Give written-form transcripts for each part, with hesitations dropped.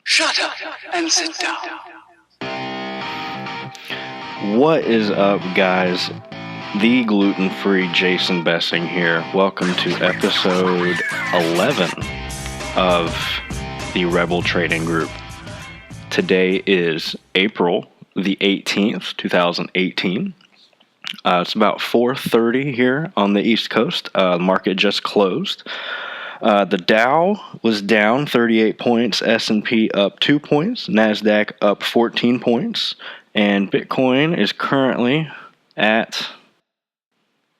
Shut up and sit down. What is up, guys? The gluten-free Jason Bessing here. Welcome to episode 11 of the Rebel Trading Group. Today is April the 18th, 2018. It's about 4:30 here on the East Coast. The market just closed. The Dow was down 38 points, S&P up 2 points, NASDAQ up 14 points, and Bitcoin is currently at,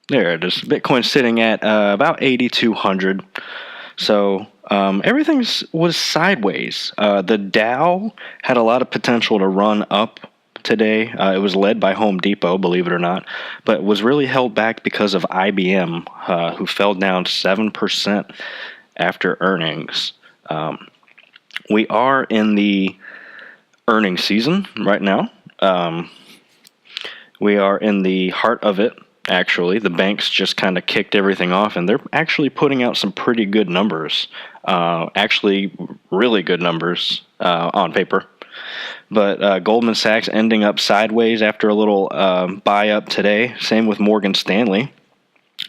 there it is, Bitcoin's sitting at about 8,200. So everything was sideways. The Dow had a lot of potential to run up today. It was led by Home Depot, believe it or not, but was really held back because of IBM, who fell down 7% after earnings. We are in the earnings season right now. We are in the heart of it, actually. The banks just kind of kicked everything off, and they're actually putting out some pretty good numbers. Actually, really good numbers on paper. But Goldman Sachs ending up sideways after a little buy up today. Same with Morgan Stanley,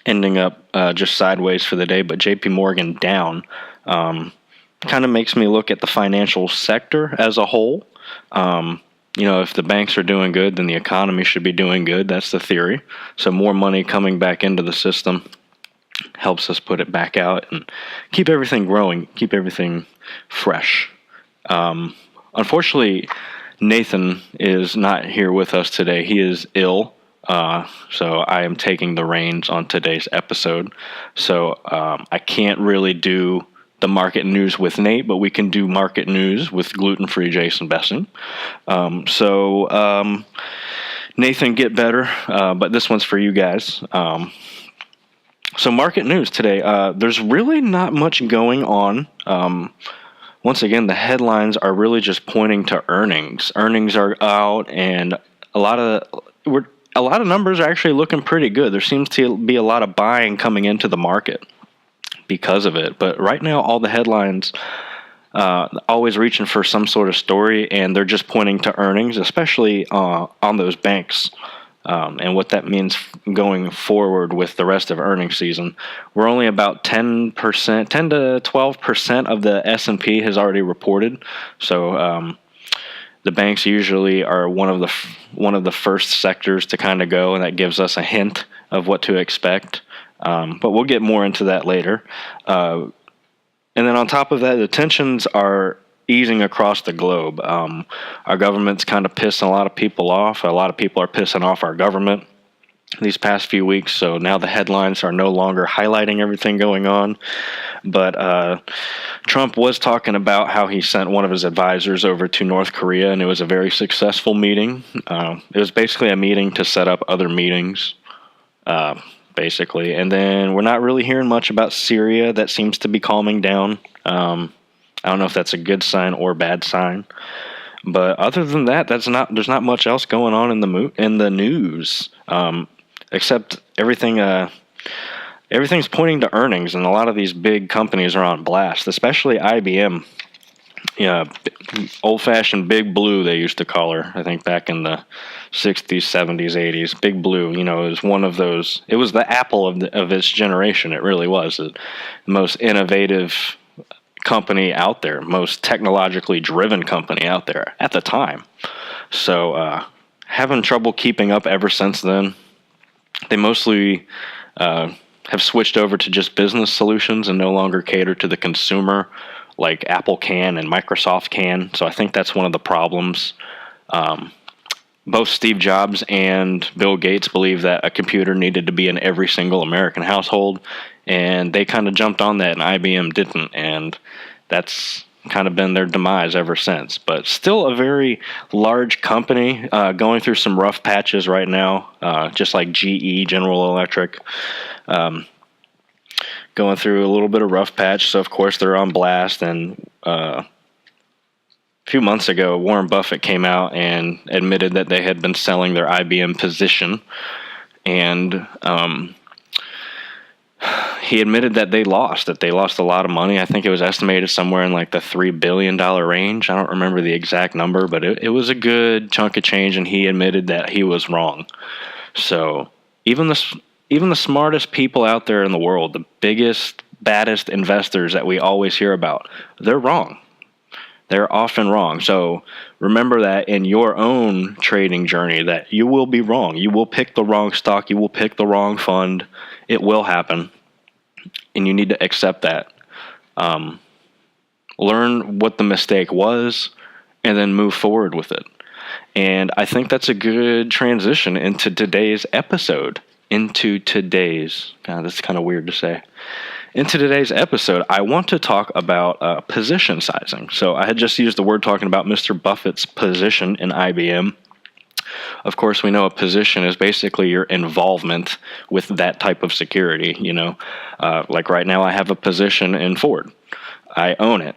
ending up just sideways for the day, but JP Morgan down. Kind of makes me look at the financial sector as a whole. If the banks are doing good, then the economy should be doing good. That's the theory. So more money coming back into the system helps us put it back out and keep everything growing, keep everything fresh. Unfortunately, Nathan is not here with us today. He is ill. So I am taking the reins on today's episode. So I can't really do the market news with Nate, but we can do market news with gluten-free Jason Bessing. So Nathan, get better. But this one's for you guys. So market news today. There's really not much going on. Once again, the headlines are really just pointing to earnings. Earnings are out, and a lot of numbers are actually looking pretty good. There seems to be a lot of buying coming into the market because of it. But right now, all the headlines always reaching for some sort of story, and they're just pointing to earnings, especially on those banks, and what that means going forward with the rest of earnings season. We're only about 10% to 12% of the S&P has already reported. So the banks usually are one of the first sectors to kind of go, and that gives us a hint of what to expect. But we'll get more into that later. And then on top of that, the tensions are easing across the globe. Our government's kind of pissing a lot of people off. A lot of people are pissing off our government these past few weeks, so now the headlines are no longer highlighting everything going on. But Trump was talking about how he sent one of his advisors over to North Korea, and it was a very successful meeting. It was basically a meeting to set up other meetings, basically. And then we're not really hearing much about Syria. That seems to be calming down. I don't know if that's a good sign or bad sign. But other than that, there's not much else going on in the news. Except everything's pointing to earnings, and a lot of these big companies are on blast, especially IBM. Yeah, old-fashioned Big Blue, they used to call her, I think, back in the 60s, 70s, 80s. Big Blue, is one of those. It was the Apple of its generation. It really was the most innovative company out there, most technologically driven company out there at the time. So having trouble keeping up ever since then. They mostly have switched over to just business solutions and no longer cater to the consumer like Apple can and Microsoft can. So I think that's one of the problems. Both Steve Jobs and Bill Gates believe that a computer needed to be in every single American household, and they kind of jumped on that, and IBM didn't, and that's kind of been their demise ever since. But still a very large company, going through some rough patches right now, just like GE, General Electric, going through a little bit of rough patch. So of course they're on blast. And a few months ago, Warren Buffett came out and admitted that they had been selling their IBM position, and he admitted that they lost a lot of money. I think it was estimated somewhere in like the $3 billion range. I don't remember the exact number, but it was a good chunk of change, and he admitted that he was wrong. So even the smartest people out there in the world, the biggest, baddest investors that we always hear about, they're wrong. They're often wrong. So remember that in your own trading journey, that you will be wrong. You will pick the wrong stock. You will pick the wrong fund. It will happen. And you need to accept that. Learn what the mistake was and then move forward with it. And I think that's a good transition into today's episode. God, that's kind of weird to say. Into today's episode, I want to talk about position sizing. So I had just used the word talking about Mr. Buffett's position in IBM. Of course, we know a position is basically your involvement with that type of security. Like right now, I have a position in Ford. I own it.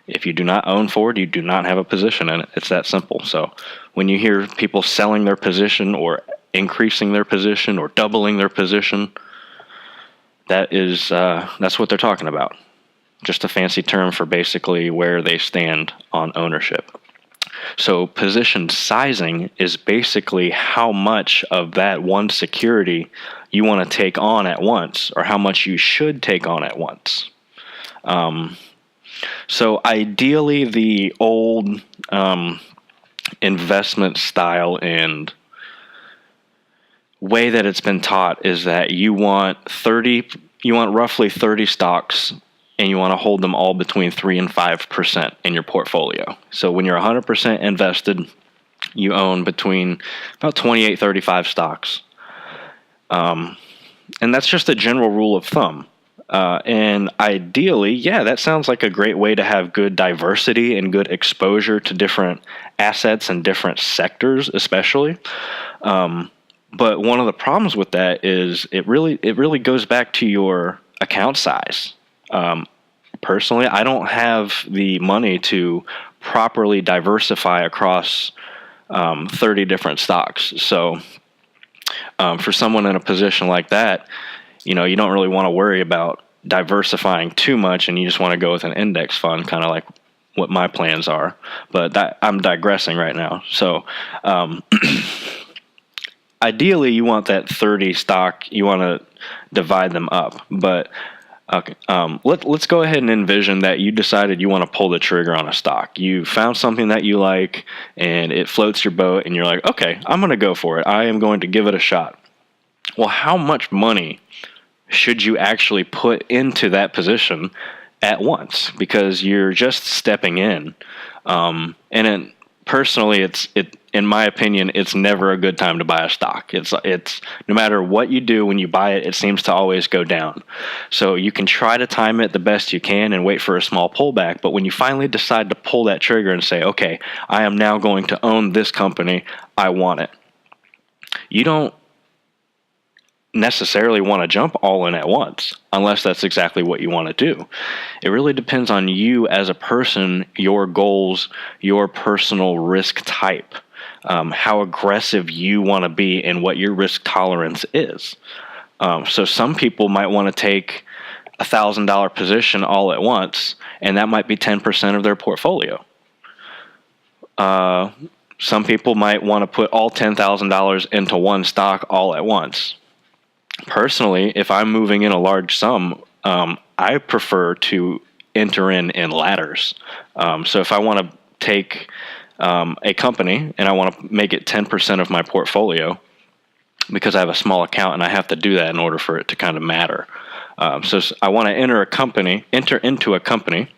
If you do not own Ford, you do not have a position in it. It's that simple. So when you hear people selling their position or increasing their position or doubling their position, that's what they're talking about. Just a fancy term for basically where they stand on ownership. So position sizing is basically how much of that one security you want to take on at once, or how much you should take on at once. So ideally, the old investment style and way that it's been taught is that you want roughly 30 stocks, and you want to hold them all between 3 and 5% in your portfolio. So when you're 100% invested, you own between about 28, 35 stocks. And that's just a general rule of thumb. And ideally, that sounds like a great way to have good diversity and good exposure to different assets and different sectors, especially. But one of the problems with that is it really goes back to your account size. Personally, I don't have the money to properly diversify across 30 different stocks. So for someone in a position like that, you don't really want to worry about diversifying too much, and you just want to go with an index fund, kind of like what my plans are. But I'm digressing right now. So ideally, you want that 30 stock, you want to divide them up. But okay, let's go ahead and envision that you decided you want to pull the trigger on a stock. You found something that you like, and it floats your boat, and you're like, okay, I'm going to go for it. I am going to give it a shot. Well, how much money should you actually put into that position at once? Because you're just stepping in. Personally, in my opinion, it's never a good time to buy a stock. It's no matter what you do when you buy it, it seems to always go down. So you can try to time it the best you can and wait for a small pullback. But when you finally decide to pull that trigger and say, okay, I am now going to own this company, I want it, you don't necessarily want to jump all in at once, unless that's exactly what you want to do. It really depends on you as a person, your goals, your personal risk type, how aggressive you want to be, and what your risk tolerance is. So some people might want to take $1,000 position all at once, and that might be 10% of their portfolio. Some people might want to put all $10,000 into one stock all at once. Personally, if I'm moving in a large sum, I prefer to enter in ladders. So if I want to take a company and I want to make it 10% of my portfolio, because I have a small account and I have to do that in order for it to kind of matter. So I want to enter into a company.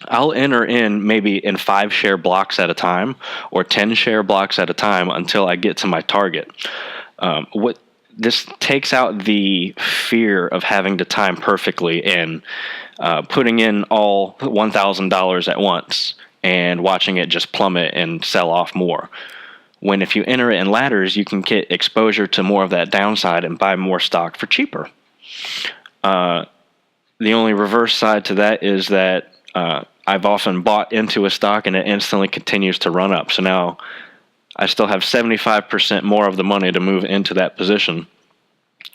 I'll enter in maybe in 5 share blocks at a time or 10 share blocks at a time until I get to my target. This takes out the fear of having to time perfectly and putting in all $1,000 at once and watching it just plummet and sell off more. When if you enter it in ladders, you can get exposure to more of that downside and buy more stock for cheaper. The only reverse side to that is that I've often bought into a stock and it instantly continues to run up. So now I still have 75% more of the money to move into that position.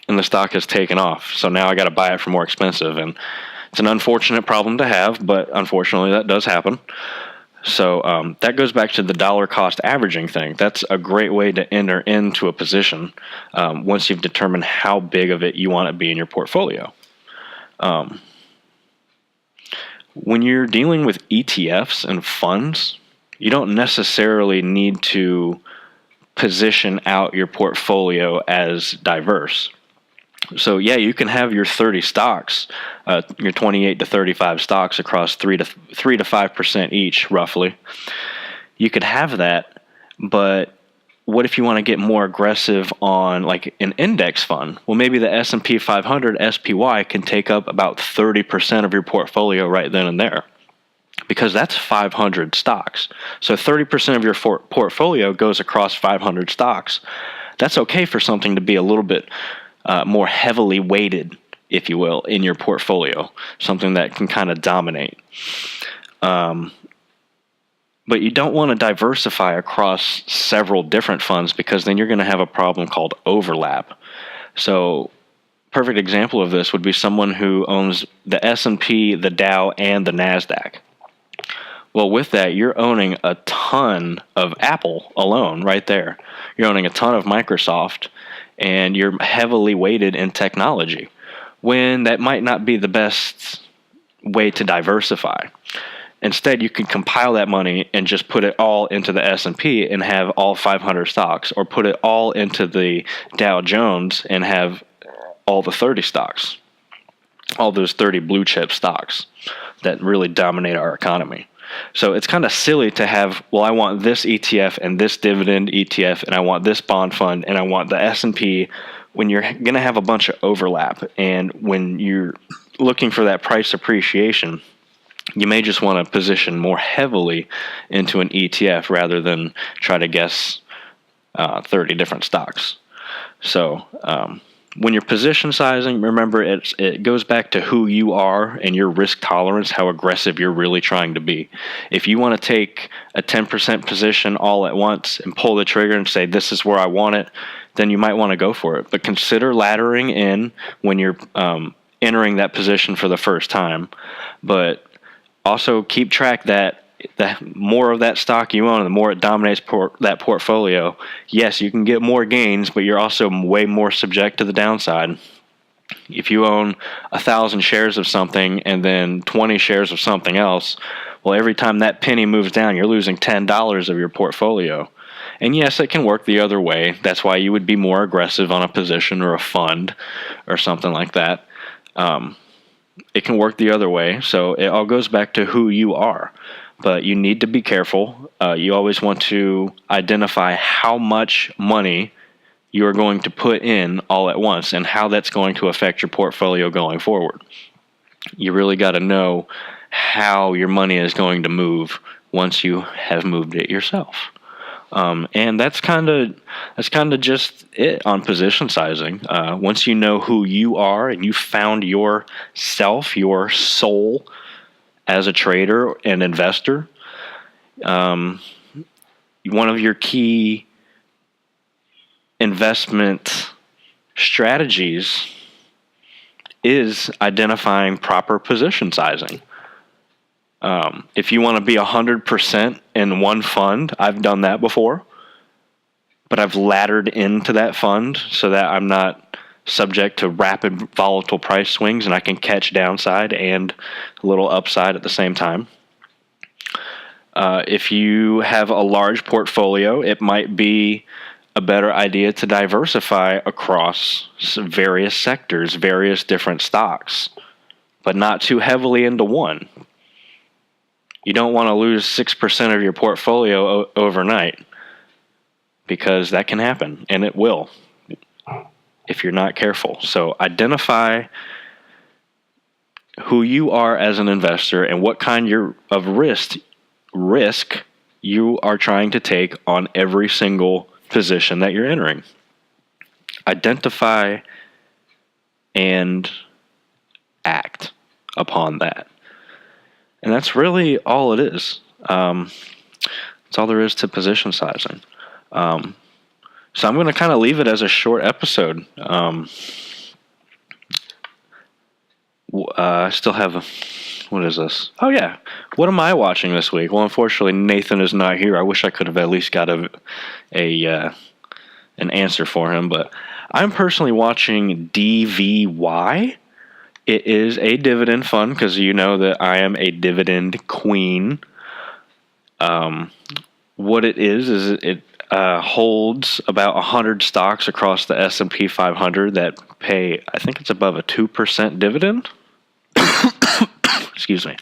and the stock has taken off. So now I got to buy it for more expensive. And it's an unfortunate problem to have, but unfortunately that does happen. So that goes back to the dollar cost averaging thing. That's a great way to enter into a position once you've determined how big of it you want to be in your portfolio. When you're dealing with ETFs and funds, you don't necessarily need to position out your portfolio as diverse. So yeah, you can have your 30 stocks, your 28 to 35 stocks across 3 to 5% each, roughly. You could have that, but what if you want to get more aggressive on like an index fund? Well, maybe the S&P 500 SPY can take up about 30% of your portfolio right then and there, because that's 500 stocks. So 30% of your portfolio goes across 500 stocks. That's okay for something to be a little bit more heavily weighted, if you will, in your portfolio, something that can kind of dominate. But you don't want to diversify across several different funds, because then you're going to have a problem called overlap. So perfect example of this would be someone who owns the S&P, the Dow, and the NASDAQ. Well, with that, you're owning a ton of Apple alone right there. You're owning a ton of Microsoft, and you're heavily weighted in technology, when that might not be the best way to diversify. Instead, you can compile that money and just put it all into the S&P and have all 500 stocks, or put it all into the Dow Jones and have all the 30 stocks, all those 30 blue chip stocks that really dominate our economy. So it's kind of silly to have, well, I want this ETF and this dividend ETF, and I want this bond fund, and I want the S&P, when you're going to have a bunch of overlap. And when you're looking for that price appreciation, you may just want to position more heavily into an ETF rather than try to guess 30 different stocks. So when you're position sizing, remember it goes back to who you are and your risk tolerance, how aggressive you're really trying to be. If you want to take a 10% position all at once and pull the trigger and say, this is where I want it, then you might want to go for it. But consider laddering in when you're entering that position for the first time. But also keep track that the more of that stock you own, the more it dominates that portfolio. Yes, you can get more gains, but you're also way more subject to the downside. If you own 1,000 shares of something and then 20 shares of something else, well, every time that penny moves down, you're losing $10 of your portfolio. And yes, it can work the other way. That's why you would be more aggressive on a position or a fund or something like that. It can work the other way. So it all goes back to who you are. But you need to be careful. You always want to identify how much money you are going to put in all at once and how that's going to affect your portfolio going forward. You really got to know how your money is going to move once you have moved it yourself. And that's kind of just it on position sizing. Once you know who you are and you found yourself, your soul as a trader and investor, one of your key investment strategies is identifying proper position sizing. If you want to be 100% in one fund, I've done that before, but I've laddered into that fund so that I'm not subject to rapid volatile price swings and I can catch downside and a little upside at the same time. If you have a large portfolio, it might be a better idea to diversify across various sectors, various different stocks, but not too heavily into one. You don't want to lose 6% of your portfolio overnight, because that can happen, and it will if you're not careful. So identify who you are as an investor and what kind of risk you are trying to take on every single position that you're entering. Identify and act upon that. And that's really all it is. That's all there is to position sizing. So I'm going to kind of leave it as a short episode. I still have what is this? Oh yeah, what am I watching this week? Well, unfortunately, Nathan is not here. I wish I could have at least got an answer for him, but I'm personally watching DVY. It is a dividend fund because you know that I am a dividend queen. What it is it holds about 100 stocks across the S&P 500 that pay, I think it's above a 2% dividend. Excuse me.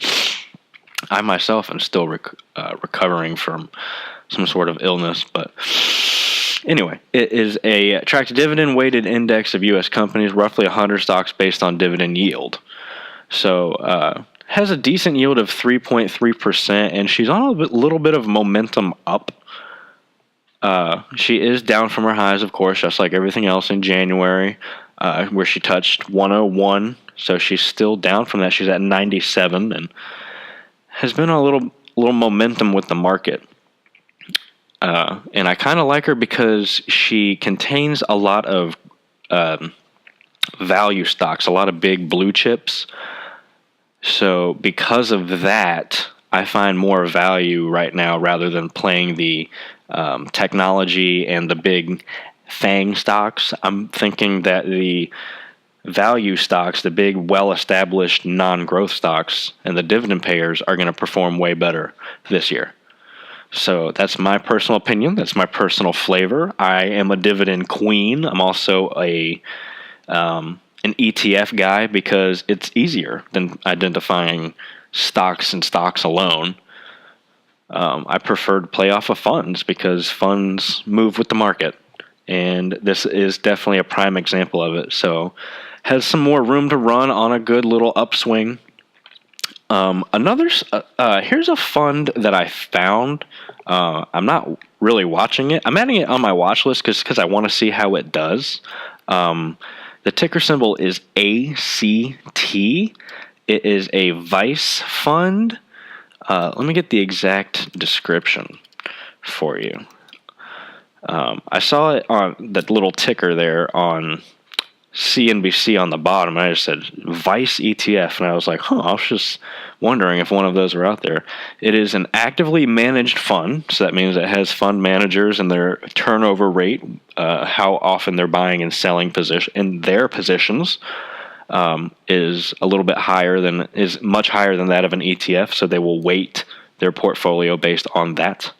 I myself am still recovering from some sort of illness, but anyway, it is a tracked dividend weighted index of U.S. companies, roughly 100 stocks based on dividend yield. So has a decent yield of 3.3%, and she's on a little bit of momentum up. She is down from her highs, of course, just like everything else in January, where she touched 101. So she's still down from that. She's at 97 and has been a little momentum with the market. And I kind of like her because she contains a lot of value stocks, a lot of big blue chips. So because of that, I find more value right now rather than playing the technology and the big FANG stocks. I'm thinking that the value stocks, the big, well-established non-growth stocks, and the dividend payers are going to perform way better this year. So that's my personal opinion. That's my personal flavor. I am a dividend queen. I'm also an ETF guy because it's easier than identifying stocks and stocks alone. I prefer to play off of funds because funds move with the market, and this is definitely a prime example of it. So has some more room to run on a good little upswing. Here's a fund that I found. I'm not really watching it. I'm adding it on my watch list because I want to see how it does. The ticker symbol is ACT. It is a Vice fund. Let me get the exact description for you. I saw it on that little ticker there on CNBC on the bottom, and I just said Vice ETF, and I was like, I was just wondering if one of those were out there. It is an actively managed fund, so that means it has fund managers and their turnover rate, how often they're buying and selling in their positions, is a little bit is much higher than that of an ETF, so they will weight their portfolio based on that.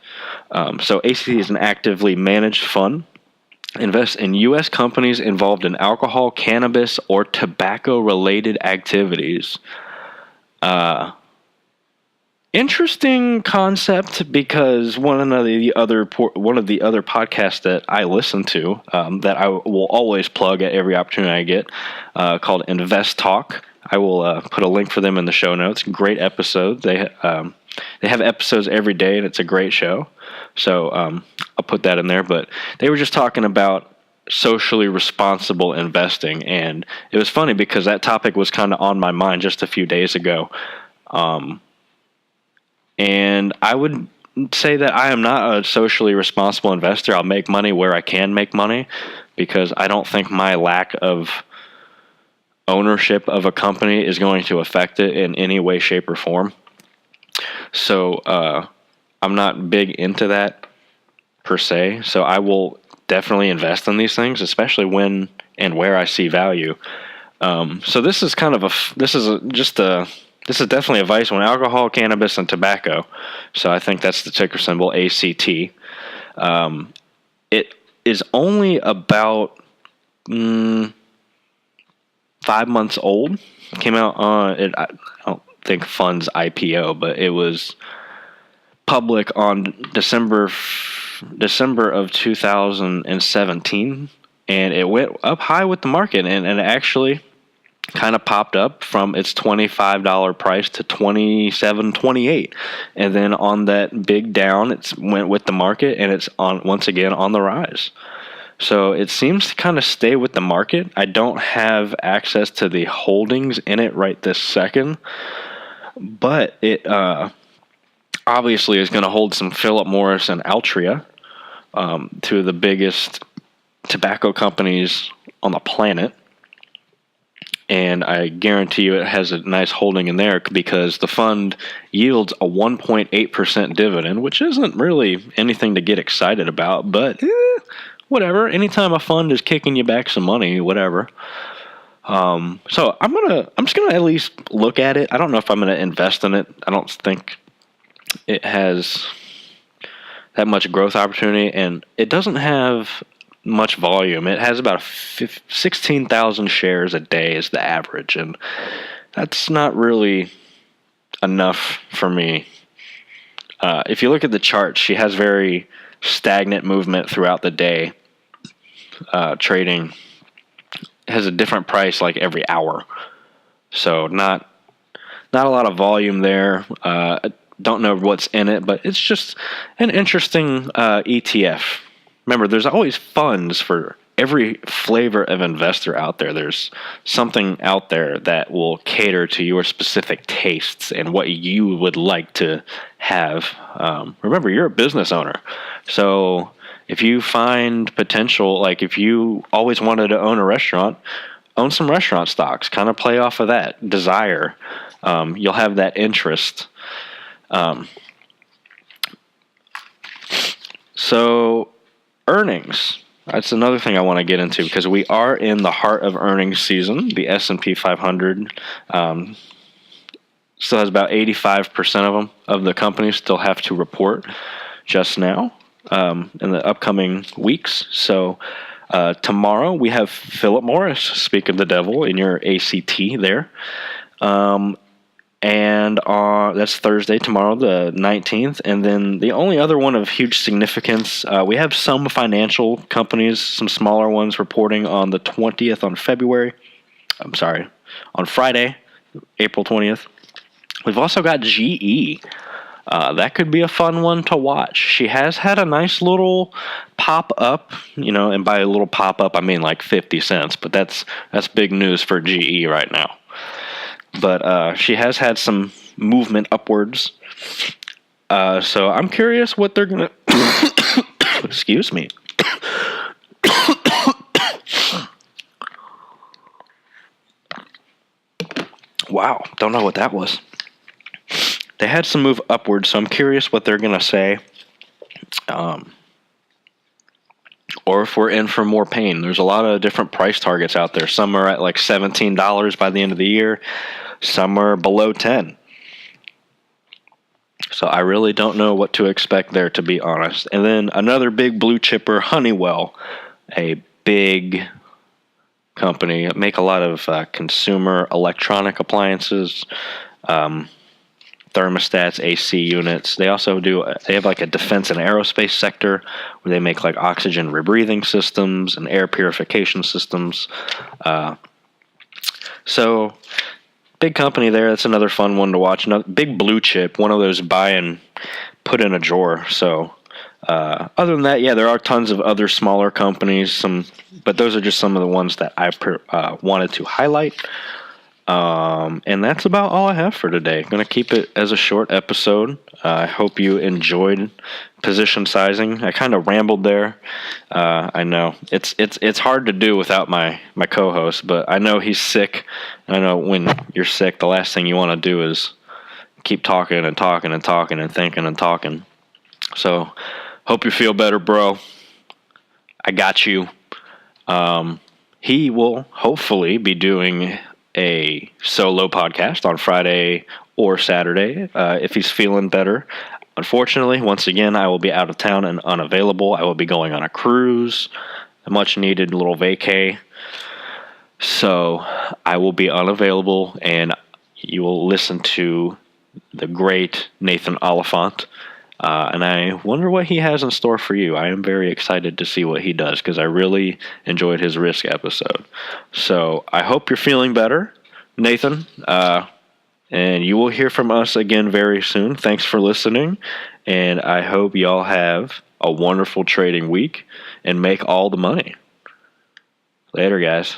So ACT is an actively managed fund. Invest in U.S. companies involved in alcohol, cannabis, or tobacco-related activities. Interesting concept because one of the other podcasts that I listen to that I will always plug at every opportunity I get, called Invest Talk. I will put a link for them in the show notes. Great episode. They have episodes every day, and it's a great show. So I'll put that in there. But they were just talking about socially responsible investing, and it was funny because that topic was kind of on my mind just a few days ago. And I would say that I am not a socially responsible investor. I'll make money where I can make money because I don't think my lack of ownership of a company is going to affect it in any way, shape, or form. So I'm not big into that per se. So I will definitely invest in these things, especially when and where I see value. So this is kind of this is definitely a Vice one: alcohol, cannabis, and tobacco. So I think that's the ticker symbol ACT. It is only about 5 months old. Came out on it. I don't think funds IPO, but it was public on December of 2017, and it went up high with the market, and it actually kind of popped up from its $25 price to $27, $28, and then on that big down, it went with the market, and it's once again on the rise. So it seems to kind of stay with the market. I don't have access to the holdings in it right this second, but it obviously is going to hold some Phillip Morris and Altria, two of the biggest tobacco companies on the planet. And I guarantee you it has a nice holding in there because the fund yields a 1.8% dividend, which isn't really anything to get excited about, but whatever. Anytime a fund is kicking you back some money, whatever. So I'm just gonna at least look at it. I don't know if I'm gonna invest in it. I don't think it has that much growth opportunity, and it doesn't have much volume. It has about 16,000 shares a day is the average, and that's not really enough for me. If you look at the chart, she has very stagnant movement throughout the day. Trading has a different price like every hour, so not a lot of volume there. Don't know what's in it, but it's just an interesting ETF. Remember, there's always funds for every flavor of investor out there. There's something out there that will cater to your specific tastes and what you would like to have. Remember, you're a business owner. So if you find potential, like if you always wanted to own a restaurant, own some restaurant stocks, kind of play off of that desire. You'll have that interest. So earnings, that's another thing I want to get into because we are in the heart of earnings season. The S&P 500 still has about 85% of the companies still have to report just now in the upcoming weeks. So tomorrow we have Phillip Morris, speak of the devil, in your ACT there. And that's Thursday, tomorrow, the 19th. And then the only other one of huge significance, we have some financial companies, some smaller ones reporting on the 20th on Friday, April 20th. We've also got GE. That could be a fun one to watch. She has had a nice little pop up, and by a little pop up, I mean like 50 cents, but that's big news for GE right now. But she has had some movement upwards. So I'm curious what they're going to... Excuse me. Wow, don't know what that was. They had some move upwards, so I'm curious what they're going to say. Or if we're in for more pain. There's a lot of different price targets out there. Some are at like $17 by the end of the year. Some are below 10. So I really don't know what to expect there, to be honest. And then another big blue chipper, Honeywell, a big company, make a lot of consumer electronic appliances, thermostats, AC units. They also they have like a defense and aerospace sector where they make like oxygen rebreathing systems and air purification systems. So big company there. That's another fun one to watch. Another big blue chip, one of those buy and put in a drawer. So other than that, yeah, there are tons of other smaller companies, but those are just some of the ones that I wanted to highlight. And that's about all I have for today. I'm going to keep it as a short episode. I hope you enjoyed position sizing. I kind of rambled there. I know it's hard to do without my co-host, but I know he's sick. And I know when you're sick, the last thing you want to do is keep talking and talking and talking and thinking and talking. So hope you feel better, bro. I got you. He will hopefully be doing a solo podcast on Friday or Saturday if he's feeling better. Unfortunately, once again, I will be out of town and unavailable. I will be going on a cruise, a much needed little vacay. So I will be unavailable, and you will listen to the great Nathan Oliphant. And I wonder what he has in store for you. I am very excited to see what he does because I really enjoyed his Risk episode. So I hope you're feeling better, Nathan. And you will hear from us again very soon. Thanks for listening. And I hope y'all have a wonderful trading week and make all the money. Later, guys.